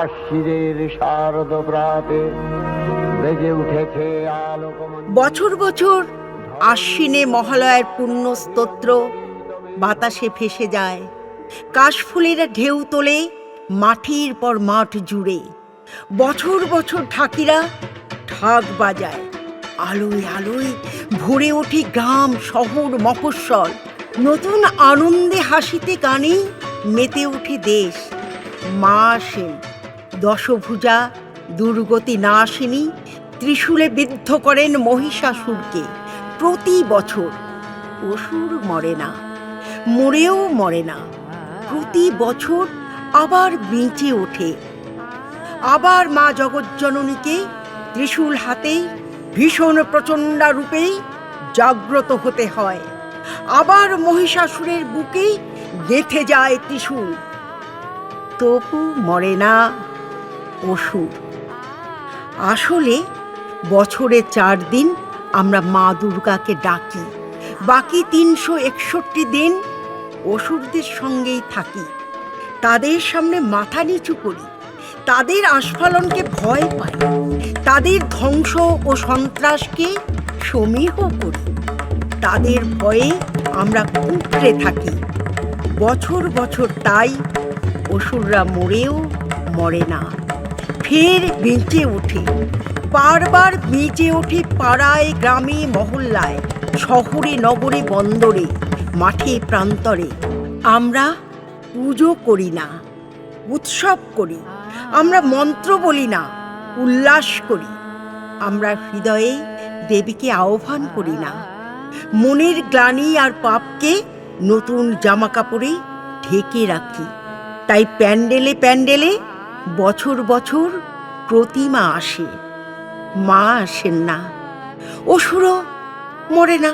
আশ্বিনের শারদ প্রাতে বেজে উঠেছে বছর বছর আশ্বিনে মহালয়ার পুণ্য স্তোত্র বাতাসে ভেসে যায়। কাশফুলেরা ঢেউ তোলে মাটির পর মাঠ জুড়ে। বছর বছর ঢাকিরা ঢাক বাজায়। আলোয় আলোয় ভরে ওঠে গ্রাম শহর মফস্বল। নতুন আনন্দে হাসিতে গানে মেতে ওঠে দেশ। মা আসেন দশভুজা দুর্গতি নাশিনী, ত্রিশূলে বিদ্ধ করেন মহিষাসুরকে। প্রতি বছর অসুর মরে না, মরেও মরে না, প্রতি বছর আবার বেঁচে ওঠে। আবার মা জগজ্জননীকে ত্রিশূল হাতে ভীষণ প্রচণ্ডা রূপেই জাগ্রত হতে হয়। আবার মহিষাসুরের বুকে গেঁথে যায় ত্রিশূল। তবু মরে না অসুর। আসলে বছরে 4 দিন আমরা মা দুর্গাকে ডাকি, বাকি 361 দিন অসুরদের সঙ্গেই থাকি। তাদের সামনে মাথা নিচু করি, তাদের আস্ফালনকে ভয় পাই, তাদের ধ্বংস ও সন্ত্রাসকে সমীহ করি। তাদের ভয়ে আমরা কুঁকড়ে থাকি। বছর বছর তাই অসুররা মরেও মরে না, ফের বেঁচে ওঠে। বারবার বেঁচে ওঠে পাড়ায় গ্রামে মহল্লায়, শহরে নগরে বন্দরে, মাঠে প্রান্তরে। আমরা পুজো করি না, উৎসব করি। আমরা মন্ত্র বলি না, উল্লাস করি। আমরা হৃদয়ে দেবীকে আহ্বান করি না, মনের গ্লানি আর পাপকে নতুন জামা কাপড়ে ঢেকে রাখি। তাই প্যান্ডেলে প্যান্ডেলে বছর বছর প্রতিমা আসে, মা আসেন না, অসুরও মরে না।